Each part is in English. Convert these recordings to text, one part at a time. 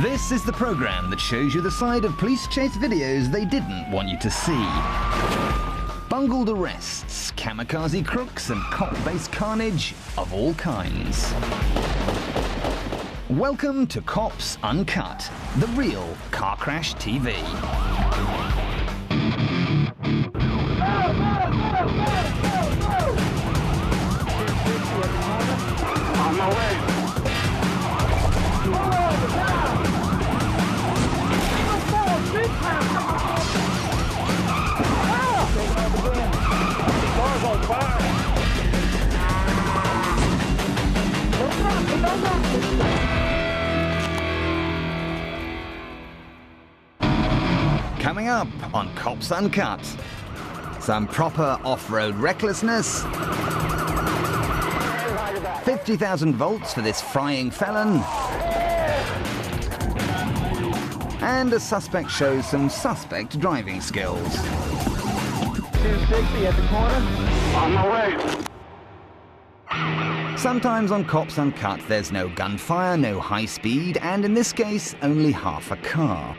This is the program that shows you the side of police chase videos they didn't want you to see. Bungled arrests, kamikaze crooks, and cop-based carnage of all kinds. Welcome to Cops Uncut, the real car crash TV. On my way. Car's on fire. Coming up on Cops Uncut, some proper off-road recklessness, 50,000 volts for this frying felon, and a suspect shows some suspect driving skills. 260 at the corner. On my way. Sometimes on Cops Uncut there's no gunfire, no high speed, and in this case only half a car.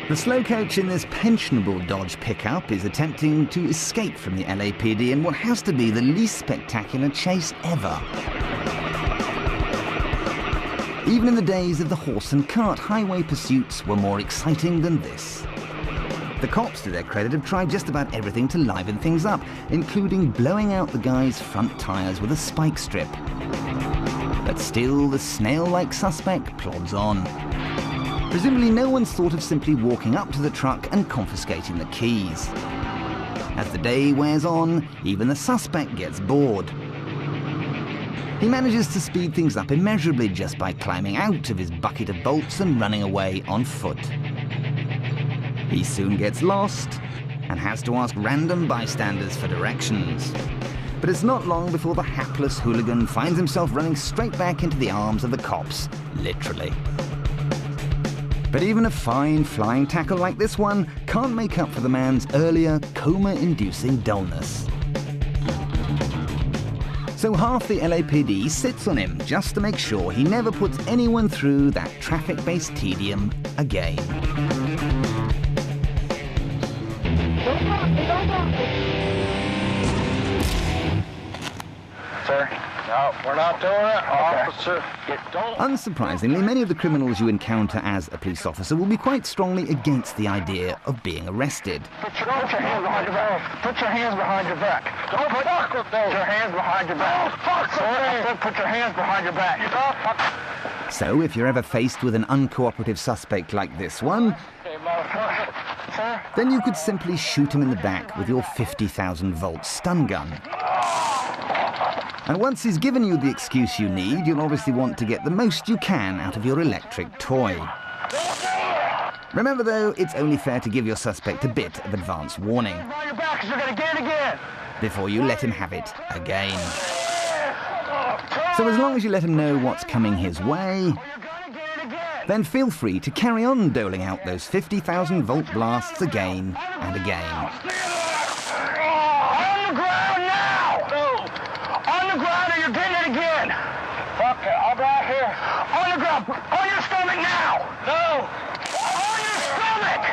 The slow coach in this pensionable Dodge pickup is attempting to escape from the LAPD in what has to be the least spectacular chase ever. Even in the days of the horse and cart, highway pursuits were more exciting than this. The cops, to their credit, have tried just about everything to liven things up, including blowing out the guy's front tires with a spike strip. But still, the snail-like suspect plods on. Presumably no one's thought of simply walking up to the truck and confiscating the keys. As the day wears on, even the suspect gets bored. He manages to speed things up immeasurably just by climbing out of his bucket of bolts and running away on foot. He soon gets lost and has to ask random bystanders for directions. But it's not long before the hapless hooligan finds himself running straight back into the arms of the cops, literally. But even a fine flying tackle like this one can't make up for the man's earlier coma-inducing dullness. So half the LAPD sits on him just to make sure he never puts anyone through that traffic-based tedium again. Sir? No, we're not doing it. Okay. Officer, don't. Unsurprisingly, many of the criminals you encounter as a police officer will be quite strongly against the idea of being arrested. Put your hands behind your back. Put your hands behind your back. Don't fuck with those. Put your hands behind your back. Don't fuck with those. Put your hands behind your back. You don't fuck. So if you're ever faced with an uncooperative suspect like this one, Hey, motherfucker. Sir? then you could simply shoot him in the back with your 50,000 volt stun gun. And once he's given you the excuse you need, you'll obviously want to get the most you can out of your electric toy. Remember though, it's only fair to give your suspect a bit of advance warning Behind your back, 'cause you're gonna get it again. before you let him have it again. So as long as you let him know what's coming his way, You're gonna get it again. then feel free to carry on doling out those 50,000 volt blasts again and again. On the ground now! No! On the ground or you're getting it again! Fuck it, I'm right here. On the ground! On your stomach now! No! On your stomach!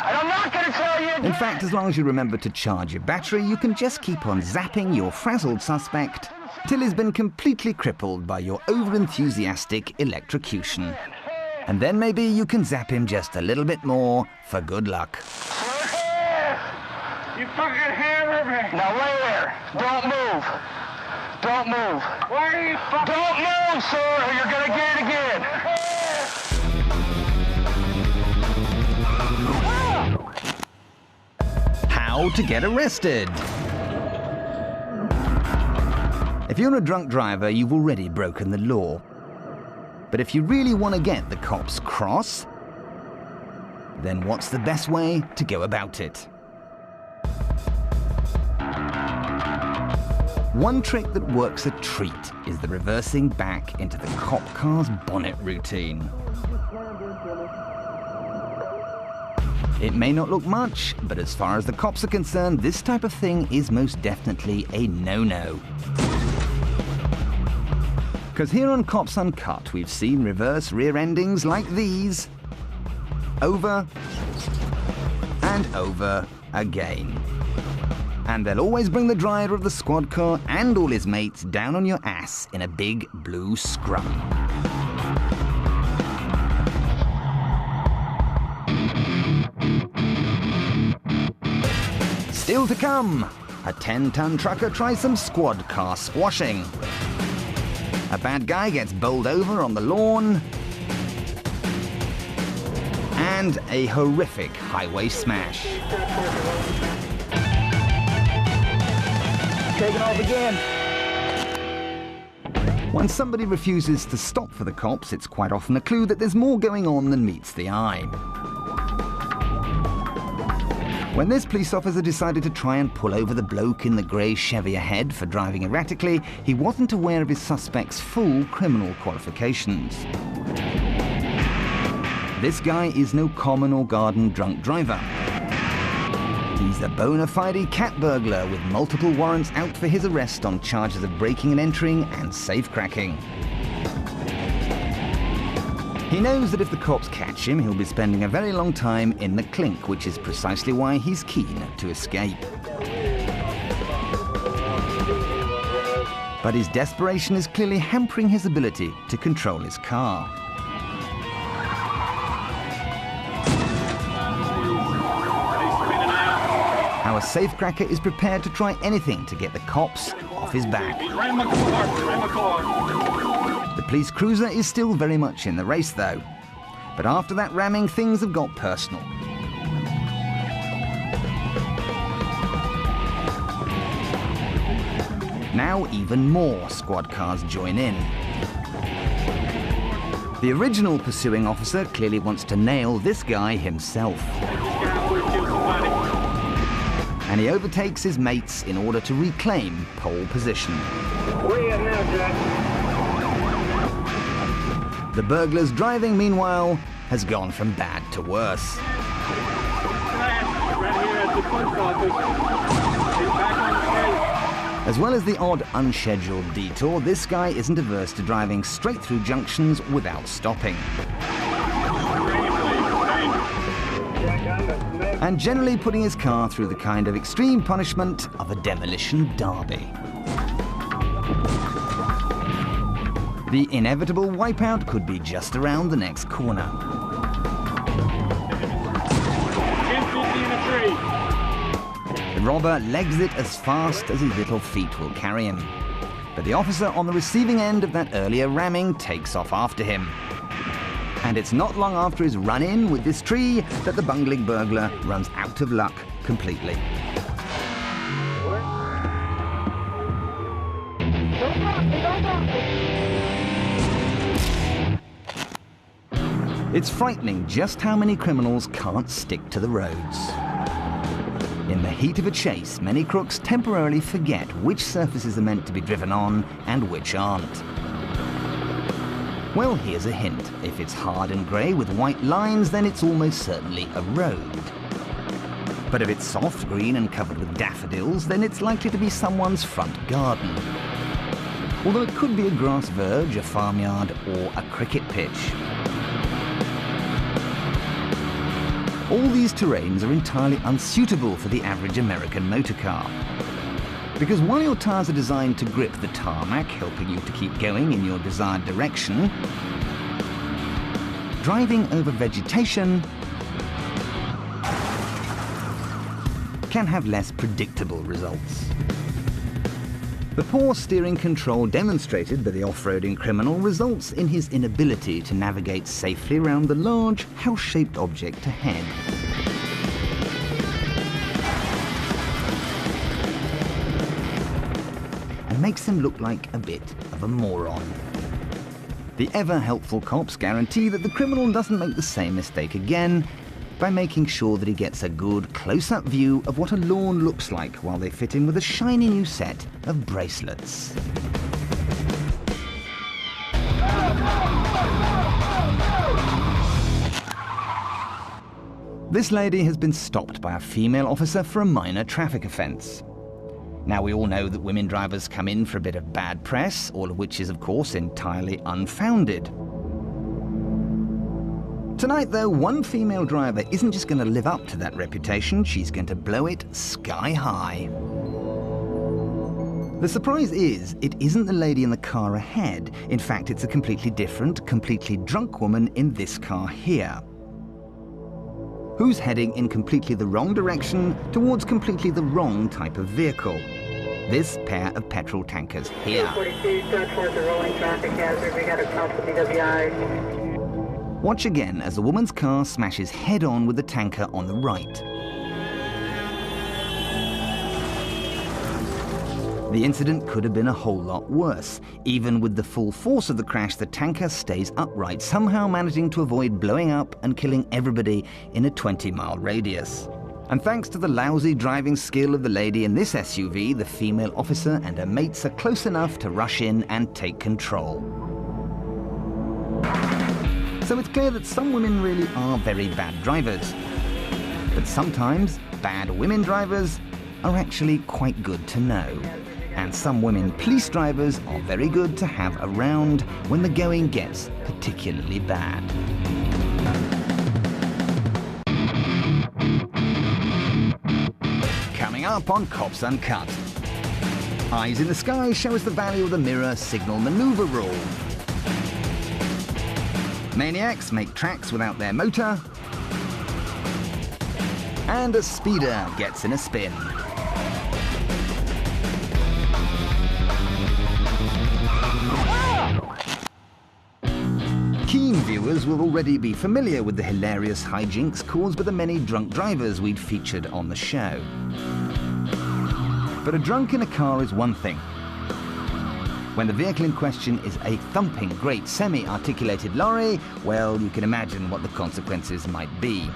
And I'm not gonna tell you again. In fact, as long as you remember to charge your battery, you can just keep on zapping your frazzled suspect till he's been completely crippled by your over-enthusiastic electrocution. And then maybe you can zap him just a little bit more for good luck. You fucking hammer me! Now lay there. Don't move. Don't move. Why are you fucking... Don't move, sir, or you're gonna get it again. How to get arrested. If you're a drunk driver, you've already broken the law. But if you really want to get the cops cross, then what's the best way to go about it? One trick that works a treat is the reversing back into the cop car's bonnet routine. It may not look much, but as far as the cops are concerned, this type of thing is most definitely a no-no. Because here on Cops Uncut, we've seen reverse rear endings like these over and over again. And they'll always bring the driver of the squad car and all his mates down on your ass in a big blue scrum. Still to come, a 10-ton trucker tries some squad car squashing. A bad guy gets bowled over on the lawn. And a horrific highway smash. Taking off again. When somebody refuses to stop for the cops, it's quite often a clue that there's more going on than meets the eye. When this police officer decided to try and pull over the bloke in the grey Chevy ahead for driving erratically, he wasn't aware of his suspect's full criminal qualifications. This guy is no common or garden drunk driver. He's a bona fide cat burglar with multiple warrants out for his arrest on charges of breaking and entering and safe-cracking. He knows that if the cops catch him, he'll be spending a very long time in the clink, which is precisely why he's keen to escape. But his desperation is clearly hampering his ability to control his car. Our safecracker is prepared to try anything to get the cops off his back. The police cruiser is still very much in the race, though. But after that ramming, things have got personal. Now even more squad cars join in. The original pursuing officer clearly wants to nail this guy himself. And he overtakes his mates in order to reclaim pole position. Where you at now, Jack? The burglar's driving, meanwhile, has gone from bad to worse. As well as the odd unscheduled detour, this guy isn't averse to driving straight through junctions without stopping. And generally putting his car through the kind of extreme punishment of a demolition derby. The inevitable wipeout could be just around the next corner. The robber legs it as fast as his little feet will carry him. But the officer on the receiving end of that earlier ramming takes off after him. And it's not long after his run-in with this tree that the bungling burglar runs out of luck completely. It's frightening just how many criminals can't stick to the roads. In the heat of a chase, many crooks temporarily forget which surfaces are meant to be driven on and which aren't. Well, here's a hint. If it's hard and grey with white lines, then it's almost certainly a road. But if it's soft green and covered with daffodils, then it's likely to be someone's front garden. Although it could be a grass verge, a farmyard, or a cricket pitch. All these terrains are entirely unsuitable for the average American motor car. Because while your tires are designed to grip the tarmac, helping you to keep going in your desired direction, driving over vegetation can have less predictable results. The poor steering control demonstrated by the off-roading criminal results in his inability to navigate safely around the large, house-shaped object ahead. And makes him look like a bit of a moron. The ever-helpful cops guarantee that the criminal doesn't make the same mistake again by making sure that he gets a good close-up view of what a lawn looks like while they fit in with a shiny new set of bracelets. This lady has been stopped by a female officer for a minor traffic offence. Now, we all know that women drivers come in for a bit of bad press, all of which is, of course, entirely unfounded. Tonight, though, one female driver isn't just going to live up to that reputation, she's going to blow it sky high. The surprise is, it isn't the lady in the car ahead. In fact, it's a completely different, completely drunk woman in this car here, who's heading in completely the wrong direction towards completely the wrong type of vehicle. This pair of petrol tankers here. 42, start towards the rolling traffic hazard. We got a call for DWI. Watch again as the woman's car smashes head-on with the tanker on the right. The incident could have been a whole lot worse. Even with the full force of the crash, the tanker stays upright, somehow managing to avoid blowing up and killing everybody in a 20-mile radius. And thanks to the lousy driving skill of the lady in this SUV, the female officer and her mates are close enough to rush in and take control. So it's clear that some women really are very bad drivers. But sometimes bad women drivers are actually quite good to know. And some women police drivers are very good to have around when the going gets particularly bad. Coming up on Cops Uncut. Eyes in the sky show us the value of the mirror signal maneuver rule. Maniacs make tracks without their motor. And a speeder gets in a spin. Keen viewers will already be familiar with the hilarious hijinks caused by the many drunk drivers we'd featured on the show. But a drunk in a car is one thing. When the vehicle in question is a thumping great semi-articulated lorry, well, you can imagine what the consequences might be.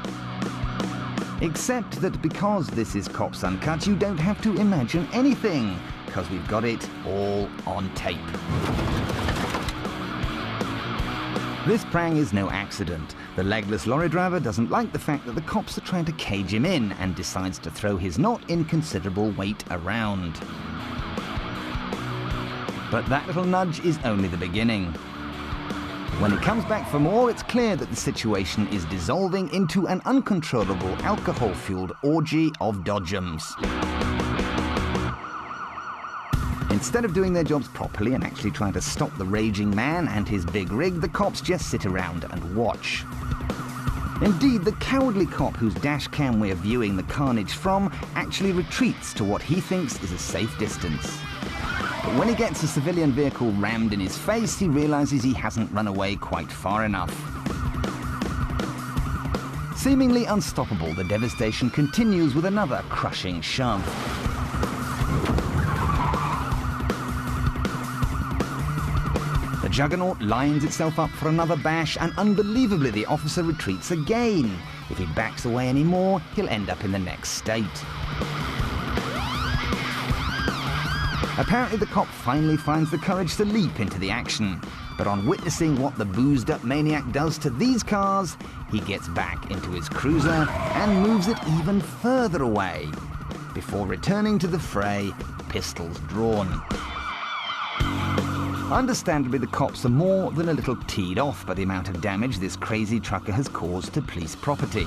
Except that because this is Cops Uncut, you don't have to imagine anything, because we've got it all on tape. This prang is no accident. The legless lorry driver doesn't like the fact that the cops are trying to cage him in and decides to throw his not inconsiderable weight around. But that little nudge is only the beginning. When he comes back for more, it's clear that the situation is dissolving into an uncontrollable alcohol-fueled orgy of dodgems. Instead of doing their jobs properly and actually trying to stop the raging man and his big rig, the cops just sit around and watch. Indeed, the cowardly cop whose dash cam we're viewing the carnage from actually retreats to what he thinks is a safe distance. But when he gets a civilian vehicle rammed in his face, he realizes he hasn't run away quite far enough. Seemingly unstoppable, the devastation continues with another crushing shove. The juggernaut lines itself up for another bash, and unbelievably the officer retreats again. If he backs away anymore, he'll end up in the next state. Apparently the cop finally finds the courage to leap into the action. But on witnessing what the boozed-up maniac does to these cars, he gets back into his cruiser and moves it even further away, before returning to the fray, pistols drawn. Understandably, the cops are more than a little teed off by the amount of damage this crazy trucker has caused to police property.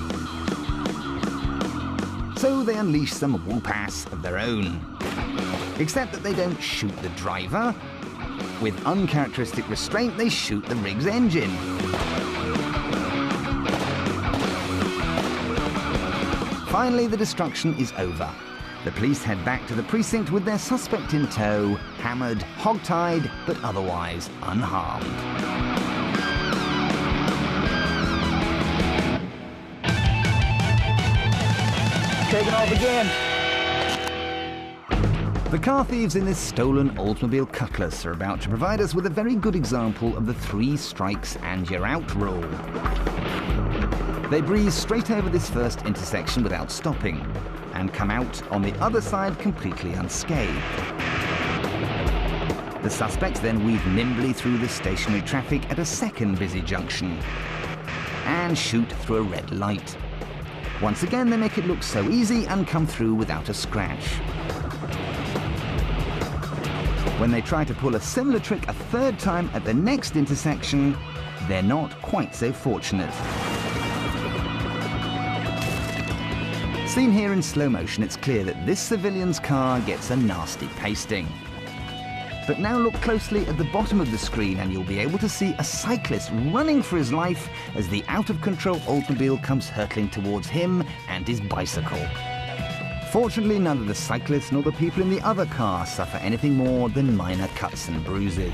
So they unleash some whoop-ass of their own. Except that they don't shoot the driver. With uncharacteristic restraint, they shoot the rig's engine. Finally, the destruction is over. The police head back to the precinct with their suspect in tow, hammered, hogtied, but otherwise unharmed. Taking off again. The car thieves in this stolen Oldsmobile Cutlass are about to provide us with a very good example of the 3 strikes and you're out rule. They breeze straight over this first intersection without stopping, and come out on the other side completely unscathed. The suspects then weave nimbly through the stationary traffic at a second busy junction, and shoot through a red light. Once again, they make it look so easy and come through without a scratch. When they try to pull a similar trick a third time at the next intersection, they're not quite so fortunate. Seen here in slow motion, it's clear that this civilian's car gets a nasty pasting. But now look closely at the bottom of the screen and you'll be able to see a cyclist running for his life as the out-of-control Oldsmobile comes hurtling towards him and his bicycle. Fortunately, none of the cyclists nor the people in the other car suffer anything more than minor cuts and bruises.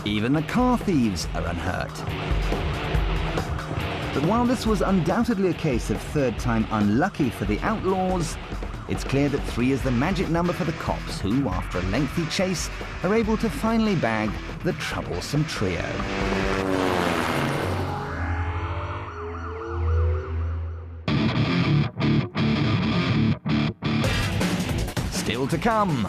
Even the car thieves are unhurt. But while this was undoubtedly a case of third time unlucky for the outlaws, it's clear that 3 is the magic number for the cops who, after a lengthy chase, are able to finally bag the troublesome trio. Still to come.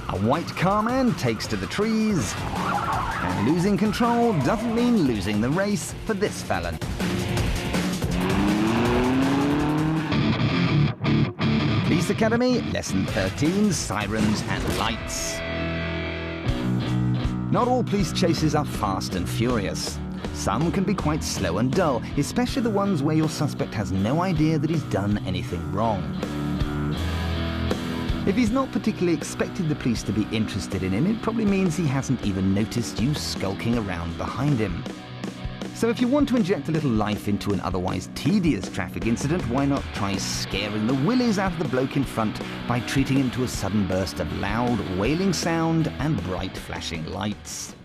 A white car man takes to the trees, and losing control doesn't mean losing the race for this felon. Police Academy, Lesson 13, Sirens and Lights. Not all police chases are fast and furious. Some can be quite slow and dull, especially the ones where your suspect has no idea that he's done anything wrong. If he's not particularly expected the police to be interested in him, it probably means he hasn't even noticed you skulking around behind him. So if you want to inject a little life into an otherwise tedious traffic incident, why not try scaring the willies out of the bloke in front by treating him to a sudden burst of loud, wailing sound and bright flashing lights.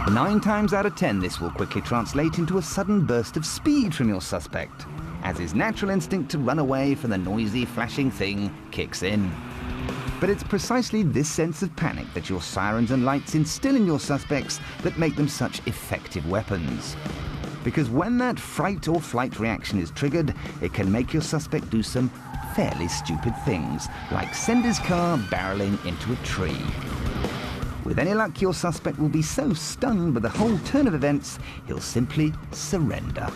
9 times out of 10, this will quickly translate into a sudden burst of speed from your suspect, as his natural instinct to run away from the noisy, flashing thing kicks in. But it's precisely this sense of panic that your sirens and lights instill in your suspects that make them such effective weapons. Because when that fright or flight reaction is triggered, it can make your suspect do some fairly stupid things, like send his car barreling into a tree. With any luck, your suspect will be so stunned by the whole turn of events, he'll simply surrender.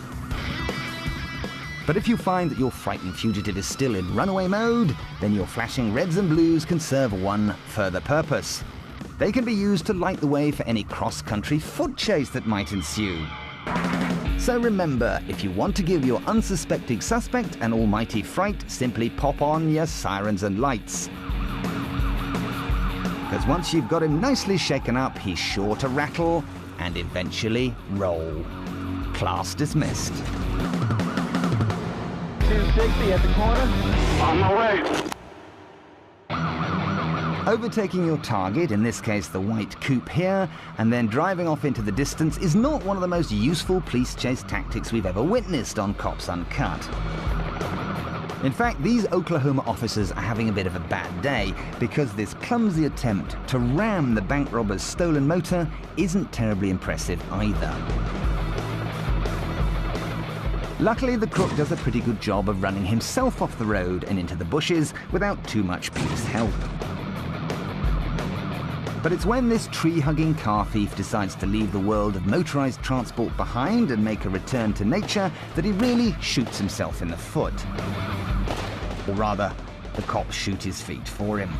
But if you find that your frightened fugitive is still in runaway mode, then your flashing reds and blues can serve one further purpose. They can be used to light the way for any cross-country foot chase that might ensue. So remember, if you want to give your unsuspecting suspect an almighty fright, simply pop on your sirens and lights. Because once you've got him nicely shaken up, he's sure to rattle and eventually roll. Class dismissed. 260 at the corner. On my way. Overtaking your target, in this case the white coupe here, and then driving off into the distance is not one of the most useful police chase tactics we've ever witnessed on Cops Uncut. In fact, these Oklahoma officers are having a bit of a bad day because this clumsy attempt to ram the bank robber's stolen motor isn't terribly impressive either. Luckily, the crook does a pretty good job of running himself off the road and into the bushes without too much police help. But it's when this tree-hugging car thief decides to leave the world of motorized transport behind and make a return to nature that he really shoots himself in the foot. Or rather, the cops shoot his feet for him.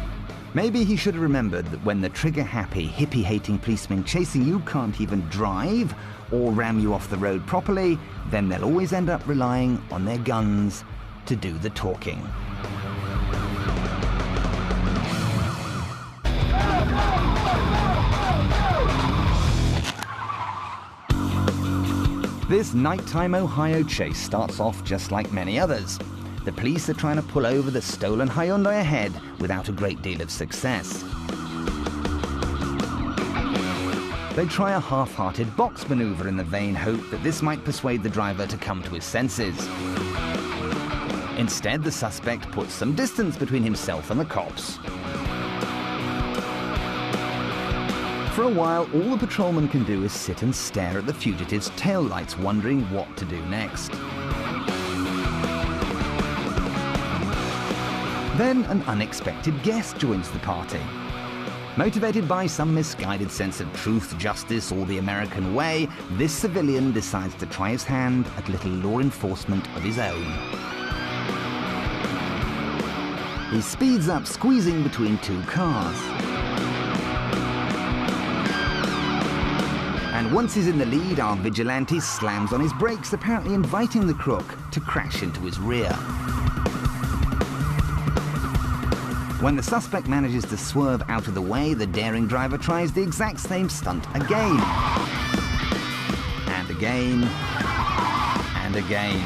Maybe he should have remembered that when the trigger-happy, hippie-hating policemen chasing you can't even drive or ram you off the road properly, then they'll always end up relying on their guns to do the talking. This nighttime Ohio chase starts off just like many others. The police are trying to pull over the stolen Hyundai ahead without a great deal of success. They try a half-hearted box maneuver in the vain hope that this might persuade the driver to come to his senses. Instead, the suspect puts some distance between himself and the cops. For a while, all the patrolman can do is sit and stare at the fugitive's taillights, wondering what to do next. Then an unexpected guest joins the party. Motivated by some misguided sense of truth, justice, or the American way, this civilian decides to try his hand at little law enforcement of his own. He speeds up, squeezing between two cars. And once he's in the lead, our vigilante slams on his brakes, apparently inviting the crook to crash into his rear. When the suspect manages to swerve out of the way, the daring driver tries the exact same stunt again. And again. And again.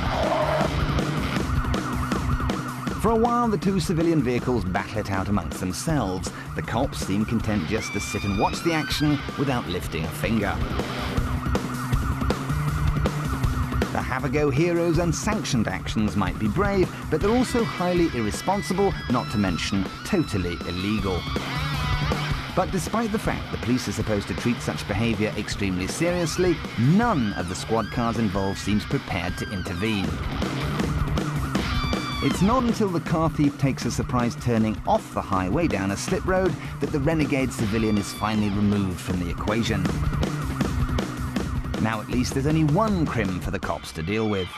For a while, the two civilian vehicles battle it out amongst themselves. The cops seem content just to sit and watch the action without lifting a finger. The have-a-go heroes' unsanctioned actions might be brave, but they're also highly irresponsible, not to mention totally illegal. But despite the fact the police are supposed to treat such behavior extremely seriously, none of the squad cars involved seems prepared to intervene. It's not until the car thief takes a surprise turning off the highway down a slip road that the renegade civilian is finally removed from the equation. Now at least there's only one crim for the cops to deal with.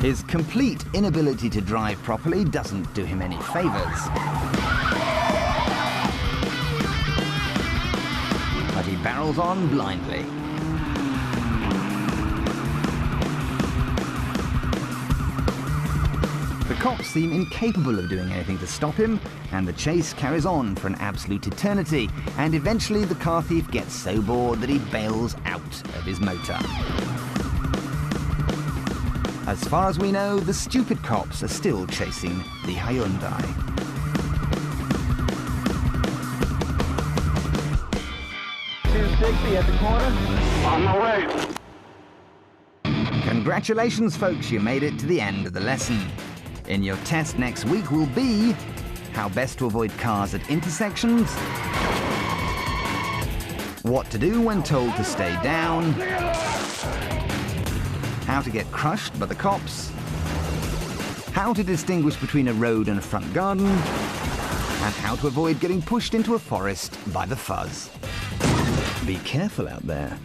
His complete inability to drive properly doesn't do him any favors. But he barrels on blindly. The cops seem incapable of doing anything to stop him, and the chase carries on for an absolute eternity, and eventually the car thief gets so bored that he bails out of his motor. As far as we know, the stupid cops are still chasing the Hyundai. .260 at the corner. On my way. Congratulations, folks, you made it to the end of the lesson. In your test next week will be how best to avoid cars at intersections, what to do when told to stay down, how to get crushed by the cops, how to distinguish between a road and a front garden, and how to avoid getting pushed into a forest by the fuzz. Be careful out there.